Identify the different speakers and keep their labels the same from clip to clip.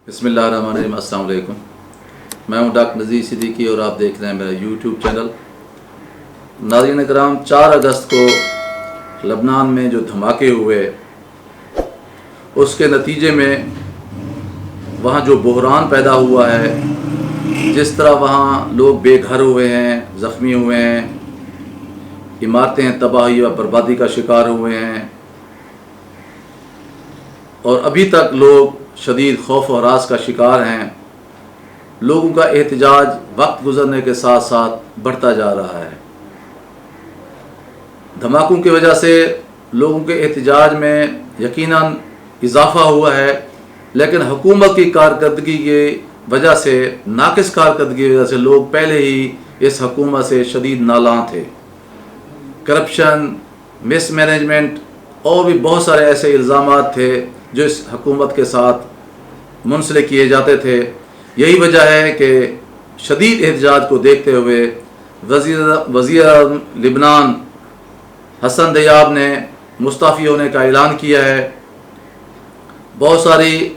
Speaker 1: बिस्मिल्लाहिर्रहमानिर्रहीम। अस्सलाम वालेकुम। मैं हूं डॉक्टर नज़ीर सिद्दीकी और आप देख रहे हैं मेरा यूट्यूब चैनल। नाज़रीन इकराम, 4 अगस्त को लबनान में जो धमाके हुए उसके नतीजे में वहाँ जो बहरान पैदा हुआ है, जिस तरह वहाँ लोग बेघर हुए हैं, ज़ख्मी हुए हैं, इमारतें तबाही व बर्बादी का शिकार हुए हैं और अभी तक लोग शदीद खौफ और हरास का शिकार हैं। लोगों का एहतजाज वक्त गुजरने के साथ साथ बढ़ता जा रहा है। धमाकों की वजह से लोगों के एहतजाज में यकीनन इजाफ़ा हुआ है, लेकिन हुकूमत की कारकर्दगी की वजह से, नाकिस कारकर्दगी की वजह से लोग पहले ही इस हुकूमत से शदीद नालां थे। करप्शन, मिसमैनेजमेंट और भी बहुत सारे ऐसे इल्ज़ामात थे जो इस हुकूमत के साथ मुंसलिक किए जाते थे। यही वजह है कि शदीद एहतजाज को देखते हुए वज़ीर लिबनान हसन दियाब ने मुस्तफ़ी होने का ऐलान किया है। बहुत सारी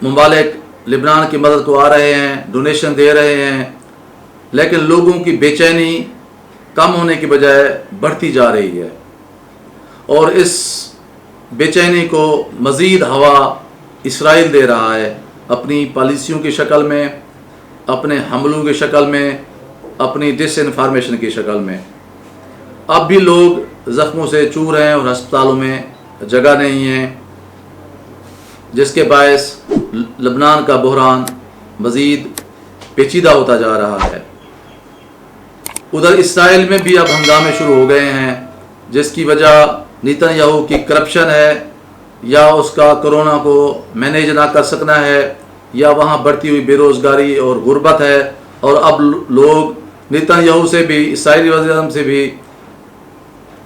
Speaker 1: ममालिक लिबनान की मदद को आ रहे हैं, डोनेशन दे रहे हैं, लेकिन लोगों की बेचैनी कम होने की बजाय बढ़ती जा रही है और इस बेचैनी को मज़ीद हवा इसराइल दे रहा है, अपनी पॉलिसियों की शक्ल में, अपने हमलों की शक्ल में, अपनी डिसइन्फॉर्मेशन की शक्ल में। अब भी लोग ज़ख्मों से चूर हैं और अस्पतालों में जगह नहीं है, जिसके बायस लबनान का बहरान मज़ीद पेचीदा होता जा रहा है। उधर इसराइल में भी अब हंगामे शुरू हो गए हैं, जिसकी वजह नेतन्याहू की करप्शन है, या उसका कोरोना को मैनेज ना कर सकना है, या वहाँ बढ़ती हुई बेरोज़गारी और गुर्बत है। और अब लोग नेतन्याहू से भी, इसराइली वज़ीर-ए-आज़म से भी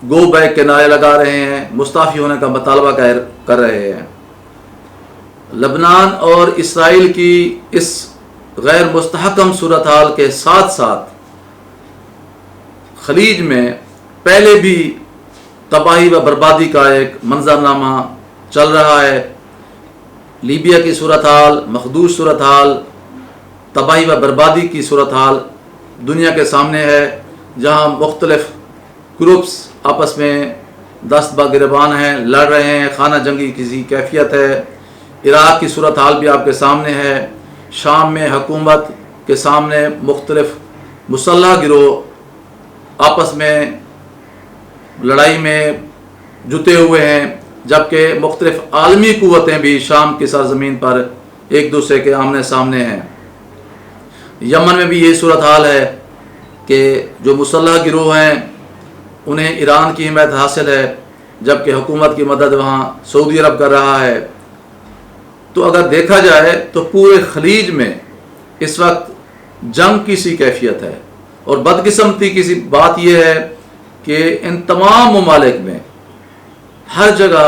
Speaker 1: गो बैक के नारे लगा रहे हैं, मुस्ताफ़ी होने का मुतालबा कर रहे हैं। लबनान और इसराइल की इस गैर मुस्तहकम सूरत हाल के साथ साथ खलीज में पहले भी तबाही व बर्बादी का एक मंजरनामा चल रहा है। लीबिया की सूरत हाल, मखदूश सूरत हाल, तबाही व बर्बादी की सूरत हाल दुनिया के सामने है, जहां मुख्तलिफ ग्रुप्स आपस में दस्त बगिरबान हैं, लड़ रहे हैं, खाना जंगी किसी कैफियत है। इराक़ की सूरत हाल भी आपके सामने है। शाम में हुकूमत के सामने मुख्तलिफ मुसल्लह गिरोह आपस में लड़ाई में जुटे हुए हैं, जबकि मुख्तलिफ आलमी क़ुव्वतें भी शाम की सरज़मीन पर एक दूसरे के आमने सामने हैं। यमन में भी ये सूरत हाल है कि जो मुसल्लह गिरोह हैं उन्हें ईरान की हिमायत हासिल है, जबकि हुकूमत की मदद वहाँ सऊदी अरब कर रहा है। तो अगर देखा जाए तो पूरे खलीज में इस वक्त जंग की सी कैफियत है। और बदकिस्मती की सी बात यह है कि इन तमाम ममालिक में हर जगह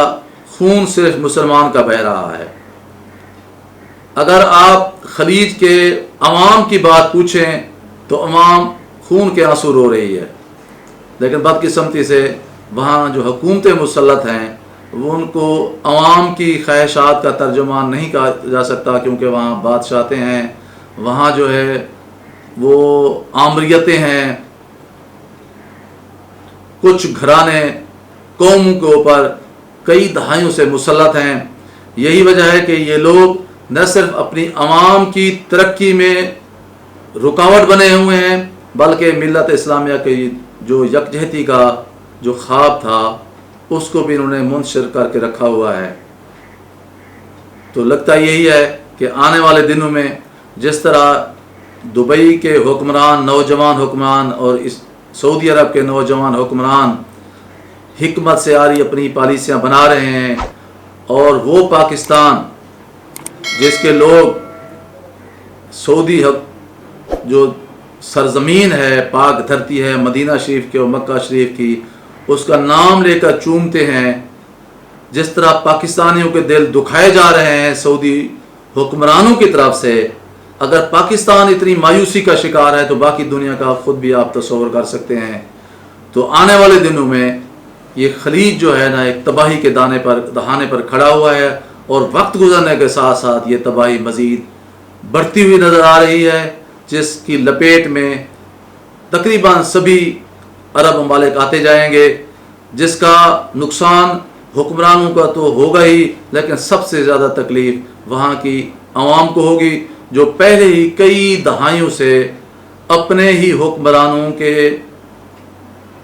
Speaker 1: खून सिर्फ मुसलमान का बह रहा है। अगर आप खलीज के अवाम की बात पूछें तो अवाम खून के आंसू रो रही है, लेकिन बदकिस्मती से वहाँ जो हुकूमतें मुसल्लत हैं वो उनको अवाम की ख्वाहिशात का तर्जुमान नहीं कहा जा सकता, क्योंकि वहाँ बादशाहतें हैं, वहाँ जो है वो आमरियतें हैं, कुछ घराने कौम के ऊपर कई दहाइयों से मुसल्लत हैं। यही वजह है कि ये लोग न सिर्फ अपनी अवाम की तरक्की में रुकावट बने हुए हैं, बल्कि मिल्लत इस्लामिया की जो यकजहती का जो ख्वाब था उसको भी इन्होंने मुनशर करके रखा हुआ है। तो लगता यही है कि आने वाले दिनों में जिस तरह दुबई के हुक्मरान, नौजवान हुक्मरान और इस सऊदी अरब के नौजवान हुक्मरान हिकमत से आ रही अपनी पॉलिसियाँ बना रहे हैं, और वो पाकिस्तान जिसके लोग सऊदी जो सरजमीन है, पाक धरती है मदीना शरीफ की और मक्का शरीफ की, उसका नाम लेकर चूमते हैं, जिस तरह पाकिस्तानियों के दिल दुखाए जा रहे हैं सऊदी हुक्मरानों की तरफ से, अगर पाकिस्तान इतनी मायूसी का शिकार है तो बाकी दुनिया का खुद भी आप तस्वर कर सकते हैं। तो आने वाले दिनों में ये खलीज जो है ना एक तबाही के दहाने पर खड़ा हुआ है, اور وقت گزرنے کے ساتھ ساتھ یہ تباہی مزید بڑھتی ہوئی نظر آ رہی ہے، جس کی لپیٹ میں تقریباً سبھی عرب ممالک آتے جائیں گے، جس کا نقصان حکمرانوں کا تو ہوگا ہی، لیکن سب سے زیادہ تکلیف وہاں کی عوام کو ہوگی، جو پہلے ہی کئی دہائیوں سے اپنے ہی حکمرانوں کے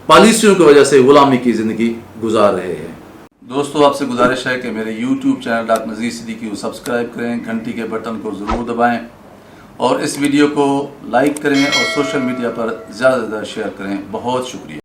Speaker 1: پالیسیوں کی وجہ سے غلامی کی زندگی گزار رہے ہیں۔ دوستو، آپ سے گزارش ہے کہ میرے YouTube channel doctor Nazir Siddiqui کو سبسکرائب کریں، گھنٹی کے بٹن کو ضرور دبائیں اور اس ویڈیو کو لائک کریں اور سوشل میڈیا پر زیادہ سے زیادہ شیئر کریں۔ بہت شکریہ۔